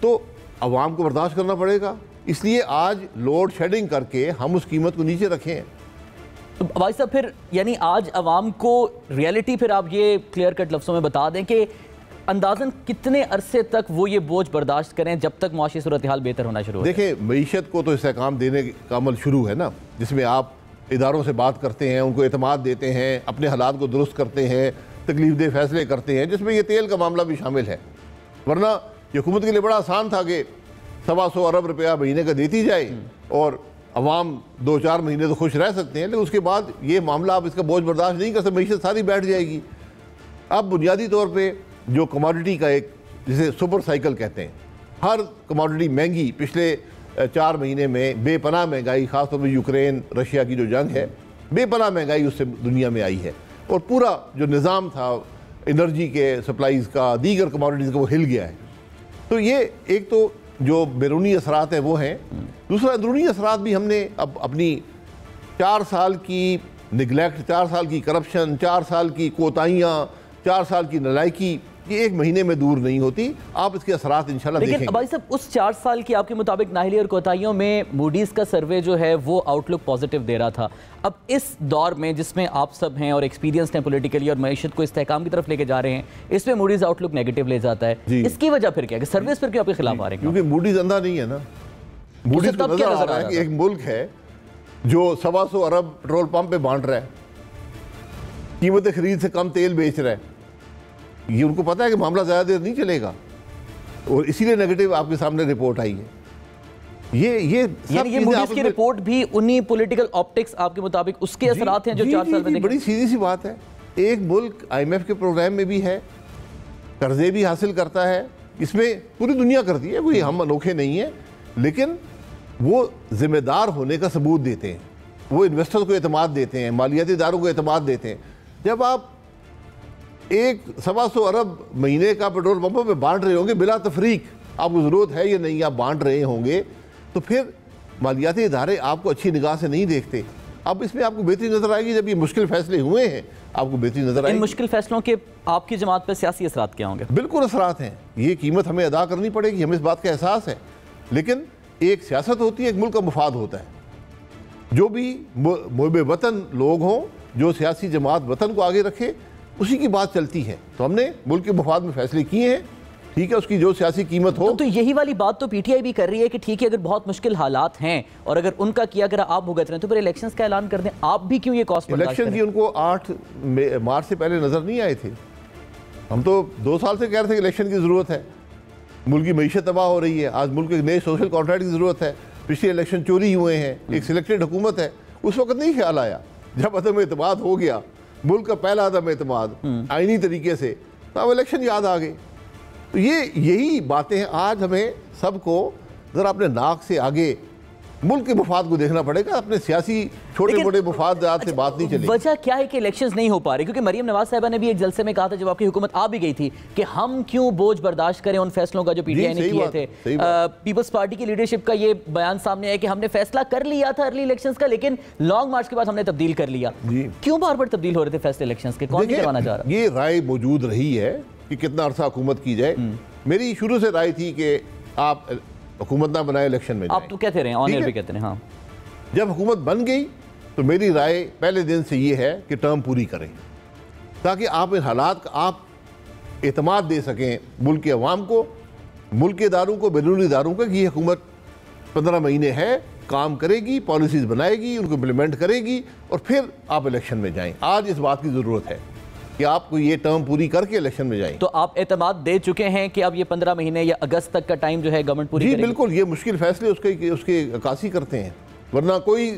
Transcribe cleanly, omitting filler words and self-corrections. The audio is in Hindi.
तो अवाम को बर्दाश्त करना पड़ेगा। इसलिए आज लोड शेडिंग करके हम उस कीमत को नीचे रखें। तो भाई साहब फिर यानी आज अवाम को रियलिटी फिर आप ये क्लियर कट लफ्ज़ों में बता दें कि अंदाज़न कितने अरसे तक वो ये बोझ बर्दाश्त करें जब तक मुआशी सूरत हाल बेहतर होना शुरू हो? देखिए, मईशत को तो इस्तेहकाम देने का अमल शुरू है ना, जिसमें आप इदारों से बात करते हैं, उनको एतमाद देते हैं, अपने हालात को दुरुस्त करते हैं, तकलीफ दे फैसले करते हैं, जिसमें ये तेल का मामला भी शामिल है। वरना ये हुकूमत के लिए बड़ा आसान था कि 125 अरब रुपया महीने का देती जाए और अवाम 2-4 महीने तो खुश रह सकते हैं, लेकिन उसके बाद ये मामला आप इसका बोझ बर्दाश्त नहीं कर सकते, मईशत सारी बैठ जाएगी। अब बुनियादी तौर पर जो कमोडिटी का एक जिसे सुपर साइकिल कहते हैं, हर कमोडिटी महंगी पिछले 4 महीने में बेपनाह महंगाई, ख़ासतौर पर यूक्रेन रशिया की जो जंग है, बेपनाह महंगाई उससे दुनिया में आई है और पूरा जो निज़ाम था एनर्जी के सप्लाईज़ का, दीगर कमोडिटीज़ का, वो हिल गया है। तो ये एक तो जो बैरूनी असरात हैं वो हैं। दूसरा अंदरूनी असरात भी हमने अब अपनी 4 साल की निगलेक्ट, 4 साल की करप्शन, 4 साल की कोताहियाँ, 4 साल की नलायकी, ये 1 महीने में दूर नहीं होती। आप इसके असरात इंशाल्लाह देखेंगे। लेकिन भाई साहब उस 4 साल की आपके मुताबिक नाहली और कोताहियों में मूडीज़ का सर्वे जो है वो आउटलुक पॉजिटिव दे रहा था। अब इस दौर में जिसमें आप सब हैं और एक्सपीरियंस हैं पॉलिटिकली और मईशत को इस्तेहकाम की तरफ लेके जा रहे हैं, इसमें मूडीज़ आउटलुक नेगेटिव ले जाता है। इसकी वजह फिर क्या है? सर्विस पर क्यों आपके खिलाफ आ रहे हैं? क्योंकि मूडीज़ अंधा नहीं है ना। मूडीज़ को नजर आ रहा है कि एक मुल्क है जो 125 अरब पेट्रोल पंप पे बांट रहा है, कीमत खरीद से कम तेल बेच रहा है। ये उनको पता है कि मामला ज़्यादा देर नहीं चलेगा और इसीलिए नेगेटिव आपके सामने रिपोर्ट आई है। ये मूडीज़ की रिपोर्ट भी उन्हीं पॉलिटिकल ऑप्टिक्स आपके मुताबिक उसके असरात हैं जो 4 साल में। बड़ी सीधी सी बात है, एक मुल्क IMF के प्रोग्राम में भी है, कर्जे भी हासिल करता है, इसमें पूरी दुनिया करती है, कोई हम अनोखे नहीं है, लेकिन वो जिम्मेदार होने का सबूत देते हैं, वो इन्वेस्टर्स को एतमाद देते हैं, मालियाती इदारों को एतमाद देते हैं। जब आप 125 अरब महीने का पेट्रोल पंपों पे बांट रहे होंगे बिला तफरीक, आपको ज़रूरत है या नहीं, आप बांट रहे होंगे, तो फिर मालियाती इदारे आपको अच्छी निगाह से नहीं देखते। अब इसमें आपको बेहतरी नजर आएगी जब ये मुश्किल फैसले हुए हैं, आपको बेहतरी नजर आएगी। इन मुश्किल फैसलों के आपकी जमात पर सियासी असरात क्या होंगे? बिल्कुल असरात हैं, ये कीमत हमें अदा करनी पड़ेगी, हमें इस बात का एहसास है। लेकिन एक सियासत होती है, एक मुल्क का मुफाद होता है। जो भी मुहिब वतन लोग हों, जो सियासी जमात वतन को आगे रखे, उसी की बात चलती है। तो हमने मुल्क के मुफाद में फैसले किए हैं, ठीक है, उसकी जो सियासी कीमत हो। तो यही वाली बात तो PTI भी कर रही है कि ठीक है, अगर बहुत मुश्किल हालात हैं और अगर उनका किया अगर आप भुगत रहे हैं तो फिर इलेक्शंस का ऐलान कर दें। आप भी क्यों ये कॉस्ट इलेक्शन की उनको 8 मार्च से पहले नजर नहीं आए थे। हम तो 2 साल से कह रहे थे कि इलेक्शन की ज़रूरत है, मुल्क की मईशत तबाह हो रही है, आज मुल्क के नए सोशल कॉन्ट्रैक्ट की ज़रूरत है, पिछले इलेक्शन चोरी हुए हैं, एक सिलेक्टेड हुकूमत है। उस वक्त नहीं ख्याल आया, जब अदम एतमाद हो गया, मुल्क का पहला अदम एतमाद आईनी तरीके से, तो अब इलेक्शन याद आ गए। तो यही बातें हैं। आज हमें सबको ज़रा अपने नाक से आगे मुल्क के मुफाद को देखना पड़ेगा, अपने सियासी छोटे मोटे मुफादात से बात नहीं चलेगी। वजह क्या है कि इलेक्शंस नहीं हो पा रही? क्योंकि मरीम नवाज साहिबा ने भी एक जलसे में कहा था जब आपकी हुकूमत आ भी गई थी कि हम क्यों बोझ बर्दाश्त करें उन फैसलों का जो PTI ने किए थे। पीपल्स पार्टी की लीडरशिप का ये बयान सामने आया कि हमने फैसला कर लिया था अर्ली इलेक्शंस का, लेकिन लॉन्ग मार्च के बाद हमने तब्दील कर लिया। क्यों बार बार तब्दील हो रहे थे फैसले इलेक्शंस के? कौन करवाना चाह रहा? ये राय मौजूद रही है कि कितना अरसा हुकूमत की जाए। मेरी शुरू से राय थी कि आप हुकूमत ना बनाए, इलेक्शन में आप तो कहते रहे, ऑन एयर भी कहते रहे। हाँ, जब हुकूमत बन गई तो मेरी राय पहले दिन से ये है कि टर्म पूरी करें, ताकि आप इन हालात का आप एतमाद दे सकें मुल्क के अवाम को, मुल्क के इदारों को, बैरूनी इदारों को, कि ये हुकूमत 15 महीने है, काम करेगी, पॉलिसीज़ बनाएगी, उनको इम्प्लीमेंट करेगी और फिर आप इलेक्शन में जाएं। आज इस बात की ज़रूरत है कि आपको ये टर्म पूरी करके इलेक्शन में जाएं। तो आप एतमाद दे चुके हैं कि अब ये 15 महीने या अगस्त तक का टाइम जो है गवर्नमेंट पूरी करेगी? बिल्कुल, ये मुश्किल फैसले उसकी अक्कासी करते हैं, वरना कोई